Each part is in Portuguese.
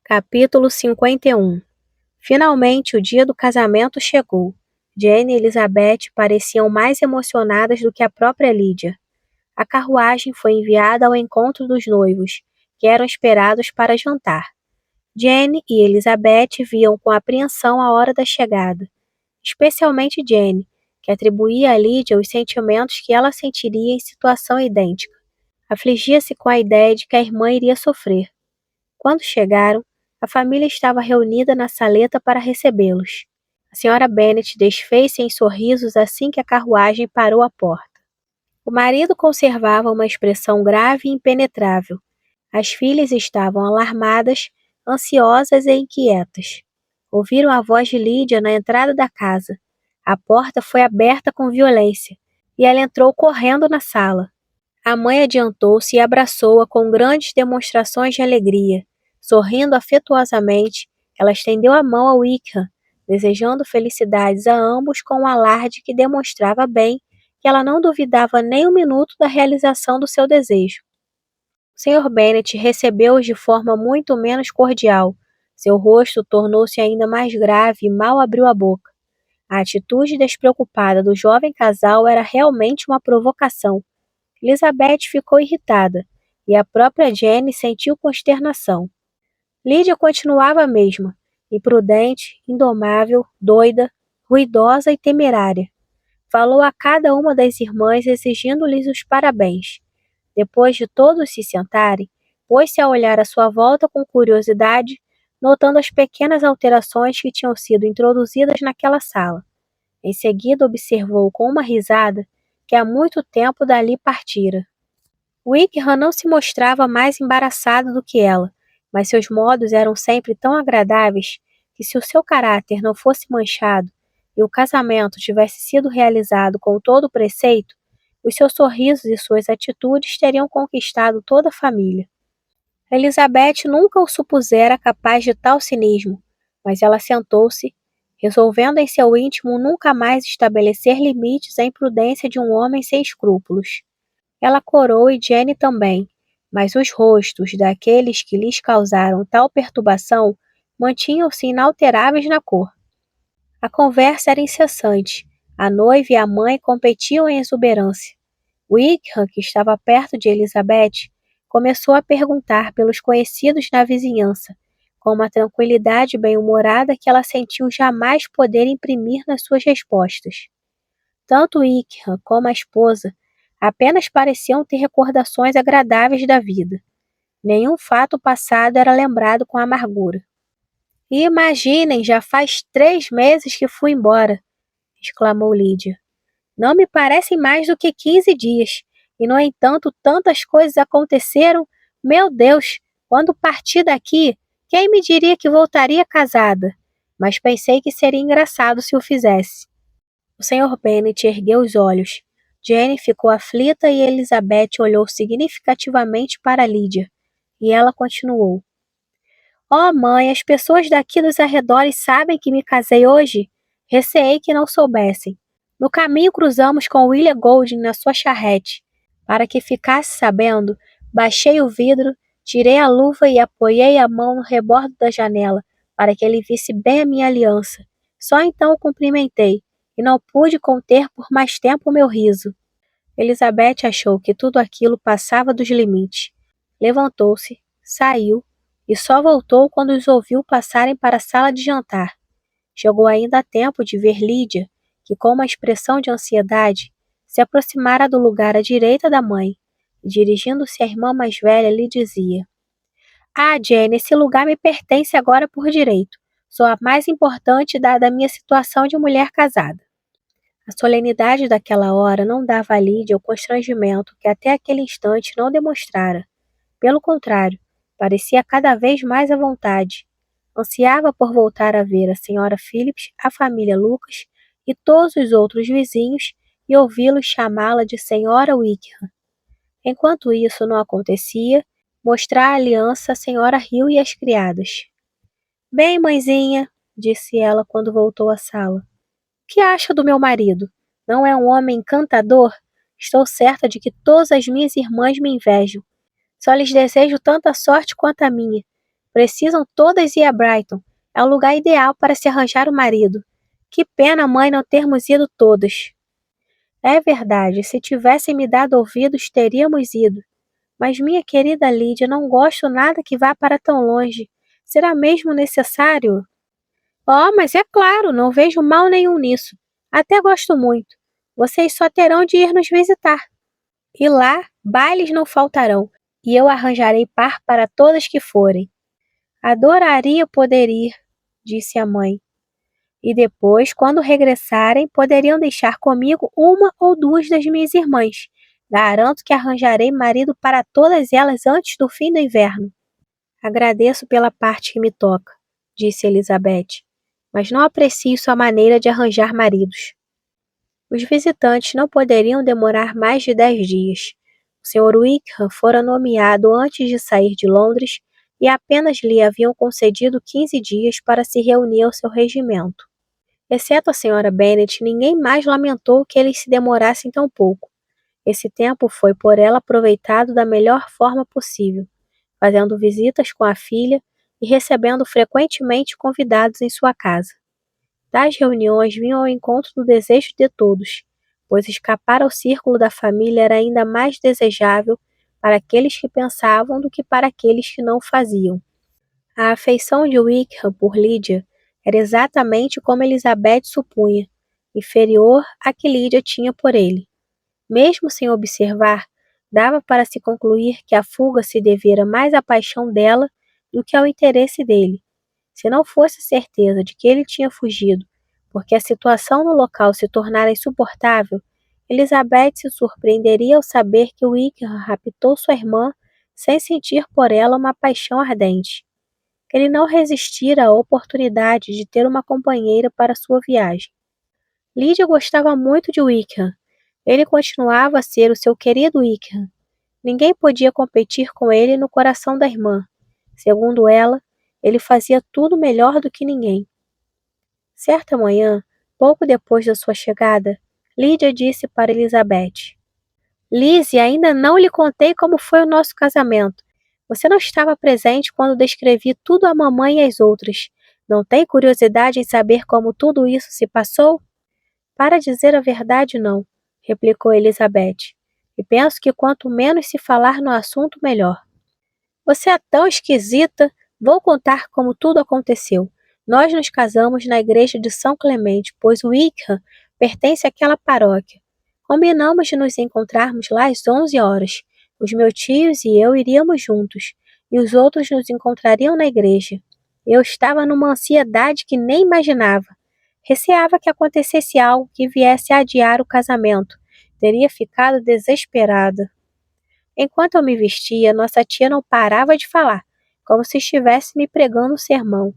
Capítulo 51. Finalmente o dia do casamento chegou. Jane e Elizabeth pareciam mais emocionadas do que a própria Lídia. A carruagem foi enviada ao encontro dos noivos, que eram esperados para jantar. Jane e Elizabeth viam com apreensão a hora da chegada, especialmente Jane, que atribuía a Lídia os sentimentos que ela sentiria em situação idêntica. Afligia-se com a ideia de que a irmã iria sofrer. Quando chegaram, a família estava reunida na saleta para recebê-los. A senhora Bennet desfez-se em sorrisos assim que a carruagem parou à porta. O marido conservava uma expressão grave e impenetrável. As filhas estavam alarmadas, ansiosas e inquietas. Ouviram a voz de Lídia na entrada da casa. A porta foi aberta com violência, e ela entrou correndo na sala. A mãe adiantou-se e abraçou-a com grandes demonstrações de alegria. Sorrindo afetuosamente, ela estendeu a mão a Wickham, desejando felicidades a ambos com um alarde que demonstrava bem que ela não duvidava nem um minuto da realização do seu desejo. O Sr. Bennet recebeu-os de forma muito menos cordial. Seu rosto tornou-se ainda mais grave e mal abriu a boca. A atitude despreocupada do jovem casal era realmente uma provocação. Elizabeth ficou irritada, e a própria Jane sentiu consternação. Lídia continuava a mesma, imprudente, indomável, doida, ruidosa e temerária. Falou a cada uma das irmãs exigindo-lhes os parabéns. Depois de todos se sentarem, pôs-se a olhar à sua volta com curiosidade, notando as pequenas alterações que tinham sido introduzidas naquela sala. Em seguida observou com uma risada que há muito tempo dali partira. Wickham não se mostrava mais embaraçado do que ela, mas seus modos eram sempre tão agradáveis que, se o seu caráter não fosse manchado e o casamento tivesse sido realizado com todo o preceito, os seus sorrisos e suas atitudes teriam conquistado toda a família. Elizabeth nunca o supusera capaz de tal cinismo, mas ela sentou-se, resolvendo em seu íntimo nunca mais estabelecer limites à imprudência de um homem sem escrúpulos. Ela corou e Jane também, mas os rostos daqueles que lhes causaram tal perturbação mantinham-se inalteráveis na cor. A conversa era incessante. A noiva e a mãe competiam em exuberância. Wickham, que estava perto de Elizabeth, começou a perguntar pelos conhecidos na vizinhança, com uma tranquilidade bem-humorada que ela sentiu jamais poder imprimir nas suas respostas. Tanto Wickham como a esposa apenas pareciam ter recordações agradáveis da vida. Nenhum fato passado era lembrado com amargura. E imaginem, já faz 3 meses que fui embora, exclamou Lídia. Não me parecem mais do que 15 dias, e no entanto tantas coisas aconteceram. Meu Deus, quando parti daqui, quem me diria que voltaria casada? Mas pensei que seria engraçado se o fizesse. O Sr. Bennet ergueu os olhos. Jane ficou aflita e Elizabeth olhou significativamente para Lídia, e ela continuou. Oh, mãe, as pessoas daqui dos arredores sabem que me casei hoje? Receei que não soubessem. No caminho cruzamos com William Golding na sua charrete. Para que ficasse sabendo, baixei o vidro, tirei a luva e apoiei a mão no rebordo da janela, para que ele visse bem a minha aliança. Só então o cumprimentei, e não pude conter por mais tempo o meu riso. Elizabeth achou que tudo aquilo passava dos limites. Levantou-se, saiu, e só voltou quando os ouviu passarem para a sala de jantar. Chegou ainda a tempo de ver Lídia, que com uma expressão de ansiedade, se aproximara do lugar à direita da mãe, e dirigindo-se à irmã mais velha, lhe dizia: Ah, Jane, esse lugar me pertence agora por direito. Sou a mais importante dada a minha situação de mulher casada. A solenidade daquela hora não dava a Lídia o constrangimento que até aquele instante não demonstrara. Pelo contrário, parecia cada vez mais à vontade. Ansiava por voltar a ver a senhora Phillips, a família Lucas e todos os outros vizinhos e ouvi-los chamá-la de senhora Wickham. Enquanto isso não acontecia, mostrar a aliança à senhora Hill e às criadas. Bem, mãezinha, disse ela quando voltou à sala. O que acha do meu marido? Não é um homem encantador? Estou certa de que todas as minhas irmãs me invejam. Só lhes desejo tanta sorte quanto a minha. Precisam todas ir a Brighton. É o lugar ideal para se arranjar um marido. Que pena, mãe, não termos ido todas. É verdade, se tivessem me dado ouvidos, teríamos ido. Mas, minha querida Lídia, não gosto nada que vá para tão longe. Será mesmo necessário? Oh, mas é claro, não vejo mal nenhum nisso. Até gosto muito. Vocês só terão de ir nos visitar. E lá, bailes não faltarão, e eu arranjarei par para todas que forem. Adoraria poder ir, disse a mãe. E depois, quando regressarem, poderiam deixar comigo uma ou duas das minhas irmãs. Garanto que arranjarei marido para todas elas antes do fim do inverno. Agradeço pela parte que me toca, disse Elizabeth, mas não aprecio sua maneira de arranjar maridos. Os visitantes não poderiam demorar mais de 10 dias. O Sr. Wickham fora nomeado antes de sair de Londres e apenas lhe haviam concedido 15 dias para se reunir ao seu regimento. Exceto a Sra. Bennet, ninguém mais lamentou que eles se demorassem tão pouco. Esse tempo foi por ela aproveitado da melhor forma possível, fazendo visitas com a filha e recebendo frequentemente convidados em sua casa. Tais reuniões vinham ao encontro do desejo de todos, pois escapar ao círculo da família era ainda mais desejável para aqueles que pensavam do que para aqueles que não o faziam. A afeição de Wickham por Lídia era exatamente como Elizabeth supunha, inferior à que Lídia tinha por ele. Mesmo sem observar, dava para se concluir que a fuga se devera mais à paixão dela do que ao interesse dele. Se não fosse a certeza de que ele tinha fugido, porque a situação no local se tornara insuportável, Elizabeth se surpreenderia ao saber que Wickham raptou sua irmã sem sentir por ela uma paixão ardente. Ele não resistira à oportunidade de ter uma companheira para sua viagem. Lídia gostava muito de Wickham. Ele continuava a ser o seu querido Wickham. Ninguém podia competir com ele no coração da irmã. Segundo ela, ele fazia tudo melhor do que ninguém. Certa manhã, pouco depois da sua chegada, Lídia disse para Elizabeth: Lizzie, ainda não lhe contei como foi o nosso casamento. Você não estava presente quando descrevi tudo à mamãe e às outras. Não tem curiosidade em saber como tudo isso se passou? Para dizer a verdade, não, replicou Elizabeth. E penso que quanto menos se falar no assunto, melhor. Você é tão esquisita. Vou contar como tudo aconteceu. Nós nos casamos na igreja de São Clemente, pois Wickham pertence àquela paróquia. Combinamos de nos encontrarmos lá às 11 horas. Os meus tios e eu iríamos juntos, e os outros nos encontrariam na igreja. Eu estava numa ansiedade que nem imaginava. Receava que acontecesse algo que viesse a adiar o casamento. Teria ficado desesperada. Enquanto eu me vestia, nossa tia não parava de falar, como se estivesse me pregando um sermão.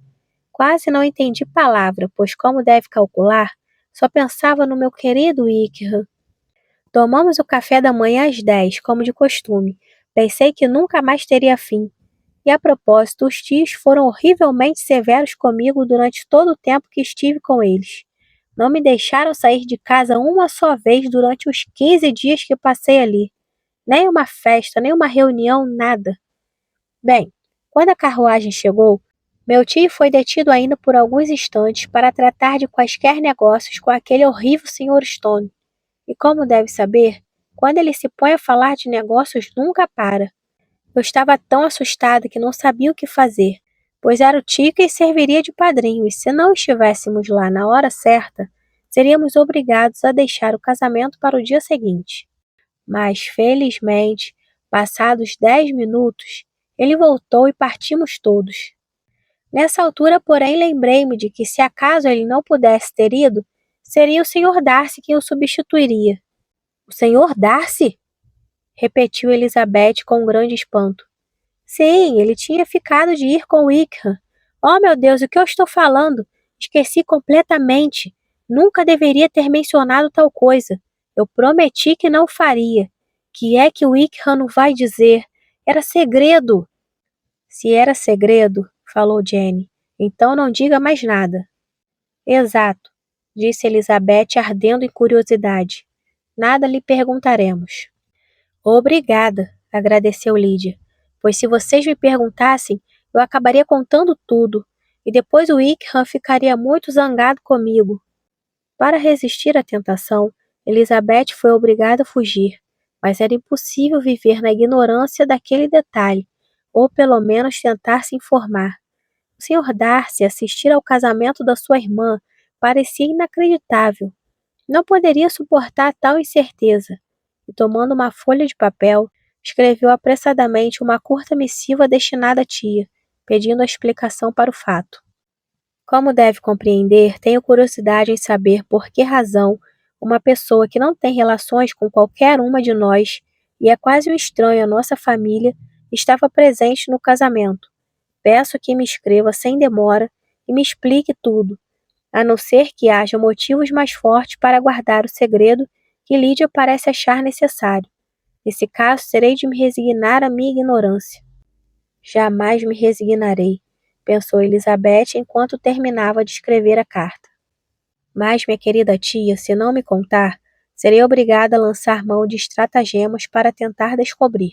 Quase não entendi palavra, pois, como deve calcular, só pensava no meu querido Wickham. Tomamos o café da manhã às 10, como de costume. Pensei que nunca mais teria fim. E a propósito, os tios foram horrivelmente severos comigo durante todo o tempo que estive com eles. Não me deixaram sair de casa uma só vez durante os 15 dias que passei ali. Nem uma festa, nem uma reunião, nada. Bem, quando a carruagem chegou, meu tio foi detido ainda por alguns instantes para tratar de quaisquer negócios com aquele horrível Sr. Stone. E como deve saber, quando ele se põe a falar de negócios nunca para. Eu estava tão assustada que não sabia o que fazer, pois era o tio quem serviria de padrinho, e se não estivéssemos lá na hora certa, seríamos obrigados a deixar o casamento para o dia seguinte. Mas, felizmente, passados 10 minutos, ele voltou e partimos todos. Nessa altura, porém, lembrei-me de que, se acaso ele não pudesse ter ido, seria o Sr. Darcy quem o substituiria. O Sr. Darcy? Repetiu Elizabeth com um grande espanto. Sim, ele tinha ficado de ir com Wickham. Oh, meu Deus, o que eu estou falando? Esqueci completamente. Nunca deveria ter mencionado tal coisa. Eu prometi que não faria. Que é que Wickham não vai dizer? Era segredo. Se era segredo, falou Jane, então não diga mais nada. Exato, disse Elizabeth ardendo em curiosidade. Nada lhe perguntaremos. Obrigada, agradeceu Lídia, pois se vocês me perguntassem, Eu acabaria contando tudo, e depois o Wickham ficaria muito zangado comigo. Para resistir à tentação, Elizabeth foi obrigada a fugir, mas era impossível viver na ignorância daquele detalhe, ou pelo menos tentar se informar. O Sr. Darcy assistir ao casamento da sua irmã parecia inacreditável. Não poderia suportar tal incerteza, e tomando uma folha de papel, escreveu apressadamente uma curta missiva destinada à tia, pedindo a explicação para o fato. Como deve compreender, tenho curiosidade em saber por que razão uma pessoa que não tem relações com qualquer uma de nós e é quase um estranho à nossa família estava presente no casamento. Peço que me escreva sem demora e me explique tudo, a não ser que haja motivos mais fortes para guardar o segredo que Lídia parece achar necessário. Nesse caso, terei de me resignar à minha ignorância. Jamais me resignarei, pensou Elizabeth enquanto terminava de escrever a carta. Mas, minha querida tia, se não me contar, serei obrigada a lançar mão de estratagemas para tentar descobrir.